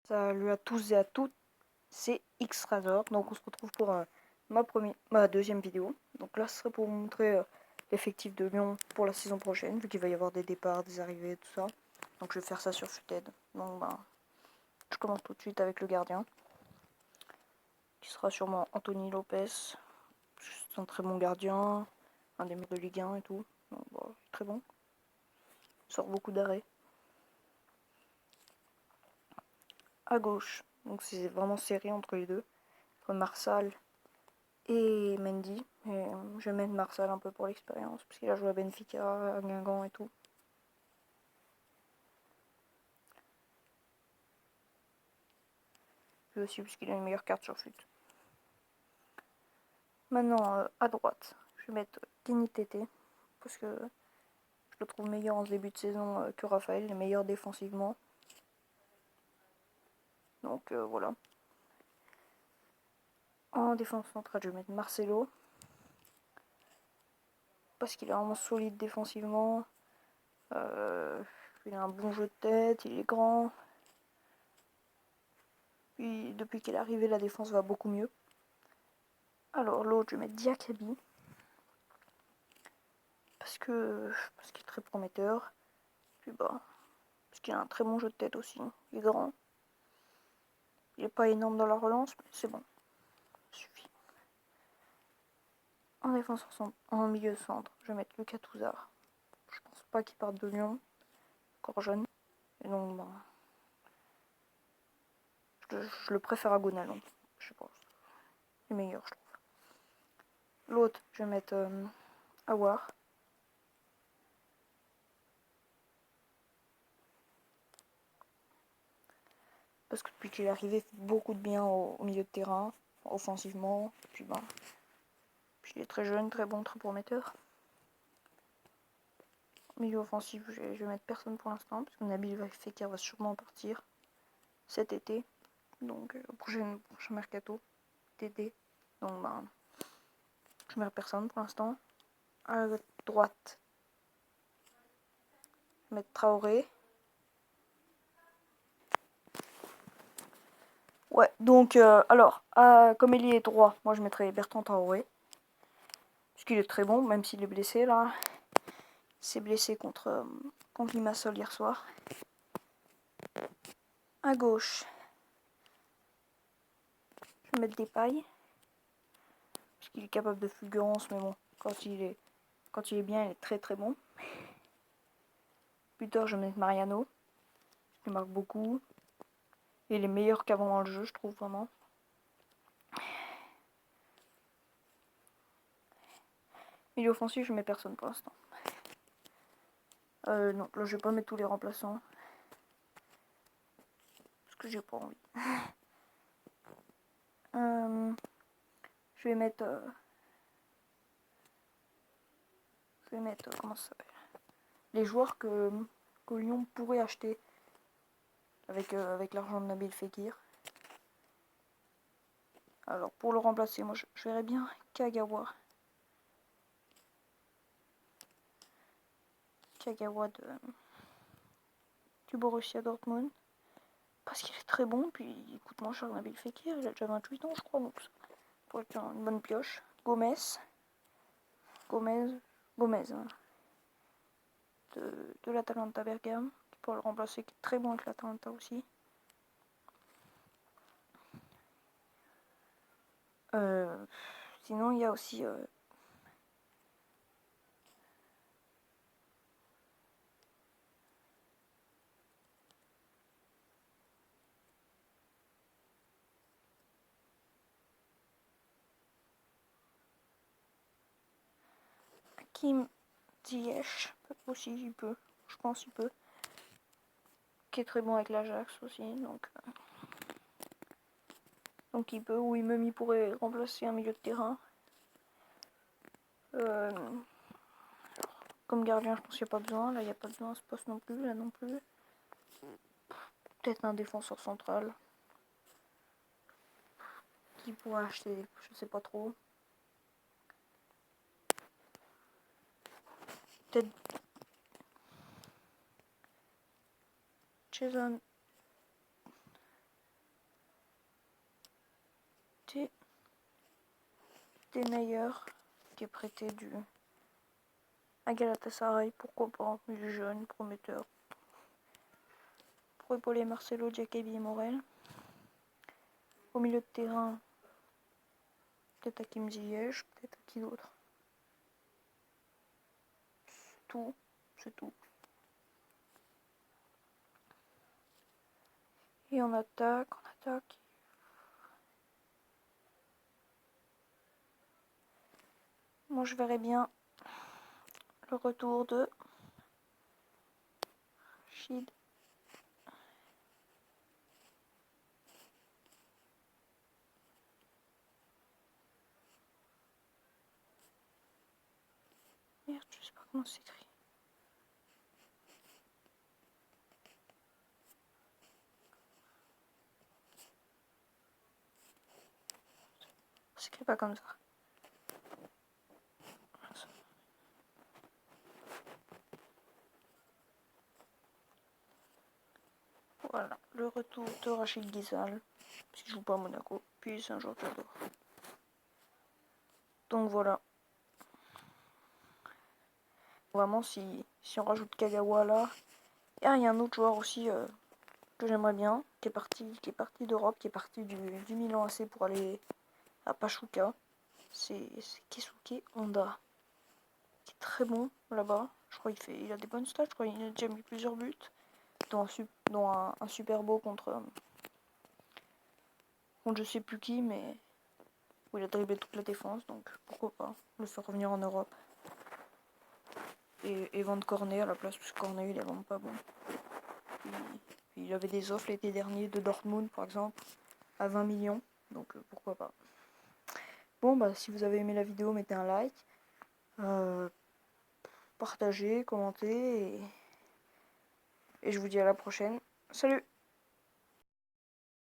Salut à tous et à toutes, c'est X-Razor. Donc on se retrouve pour ma deuxième vidéo. Donc là ce serait pour vous montrer l'effectif de Lyon pour la saison prochaine, vu qu'il va y avoir des départs, des arrivées, tout ça. Donc je vais faire ça sur Futed. Donc je commence tout de suite avec le gardien, qui sera sûrement Anthony Lopez. C'est un très bon gardien, un des meilleurs de Ligue 1 et tout. Donc très bon. Il sort beaucoup d'arrêts. À gauche, donc c'est vraiment serré entre les deux. Entre Marsal et Mendy. Et je vais mettre Marsal un peu pour l'expérience, parce qu'il a joué à Benfica, à Guingamp et tout. Puis aussi parce qu'il a une meilleure carte sur fut. Maintenant, à droite, je vais mettre Kenny Tété, parce que je le trouve meilleur en ce début de saison que Raphaël, il est meilleur défensivement. Donc voilà. En défense centrale, je vais mettre Marcelo, parce qu'il est vraiment solide défensivement. Il a un bon jeu de tête, il est grand. Puis depuis qu'il est arrivé, la défense va beaucoup mieux. Alors l'autre, je vais mettre Diakabi, parce qu'il est très prometteur. Puis parce qu'il a un très bon jeu de tête aussi. Il est grand. Il est pas énorme dans la relance, mais c'est bon. Ça suffit. En défense en milieu centre, je vais mettre Lucas Touzard. Je pense pas qu'il parte de Lyon. Encore jeune. Et donc je le préfère à Gonalon. Je sais pas. Il est meilleur, je trouve. L'autre, je vais mettre Awar. Parce que depuis qu'il est arrivé, il fait beaucoup de bien au milieu de terrain, offensivement. Puis il est très jeune, très bon, très prometteur. Milieu offensif, je vais mettre personne pour l'instant, parce que Nabil Fekir va sûrement partir cet été. Donc au prochain mercato TD. Donc je mets personne pour l'instant. À droite, je vais mettre Traoré. Ouais, donc alors, comme ailier droit, moi je mettrais Bertrand Traoré. Parce qu'il est très bon, même s'il est blessé là. Il s'est blessé contre Limassol hier soir. À gauche, je vais mettre Depay. Parce qu'il est capable de fulgurance, mais bon, quand il est bien, il est très très bon. Buteur, je vais mettre Mariano. Il marque beaucoup. Et il est meilleur qu'avant dans le jeu, je trouve vraiment. Milieu offensif, je mets personne pour l'instant. Non, là je vais pas mettre tous les remplaçants. Parce que j'ai pas envie. Je vais mettre. Comment ça s'appelle, les joueurs que Lyon pourrait acheter avec l'argent de Nabil Fekir. Alors pour le remplacer, moi je verrais bien Kagawa. Kagawa du Borussia Dortmund. Parce qu'il est très bon, puis il coûte moins cher que Nabil Fekir, il a déjà 28 ans je crois, donc ça pourrait être une bonne pioche. Gomez, hein, de l'Atalanta Bergame, qui pourrait le remplacer, qui est très bon avec l'Atalanta aussi. Sinon il y a aussi Kim Ziyech aussi, il peut, je pense il peut, qui est très bon avec l'Ajax aussi, donc il peut, ou même il pourrait remplacer un milieu de terrain. Comme gardien, je pense qu'il n'y a pas besoin, là il n'y a pas besoin à ce poste non plus, là non plus. Peut-être un défenseur central qui pourrait acheter, je sais pas trop. Peut-être Jason prêté. Denayer qui est prêté à Galatasaray, pourquoi pas, il est jeune, prometteur. Pour épauler Marcelo, Diacabi et Morel. Au milieu de terrain, peut-être Hakim Ziyech, peut-être à qui d'autre. C'est tout. Et on attaque. Moi je verrais bien le retour de Rachid. Merde, je sais pas comment c'est écrit. Ça s'écrit pas comme ça. Voilà, le retour de Rachid Ghizal, parce qu'il joue pas à Monaco, puis c'est un joueur que j'adore. Donc voilà. Vraiment, si on rajoute Kagawa là, il y a un autre joueur aussi que j'aimerais bien, qui est parti d'Europe, qui est parti du Milan AC pour aller à Pachuca. C'est Keisuke Honda, qui est très bon là-bas. Je crois il a des bonnes stats, je crois qu'il a déjà mis plusieurs buts, dont un super beau contre je sais plus qui, mais où il a dribblé toute la défense, donc pourquoi pas le faire revenir en Europe. Et vendre Cornet à la place, parce que Cornet il est vraiment pas bon. Il avait des offres l'été dernier de Dortmund par exemple, à 20 millions, donc pourquoi pas. Bon bah si vous avez aimé la vidéo, mettez un like, partagez, commentez, et je vous dis à la prochaine. Salut!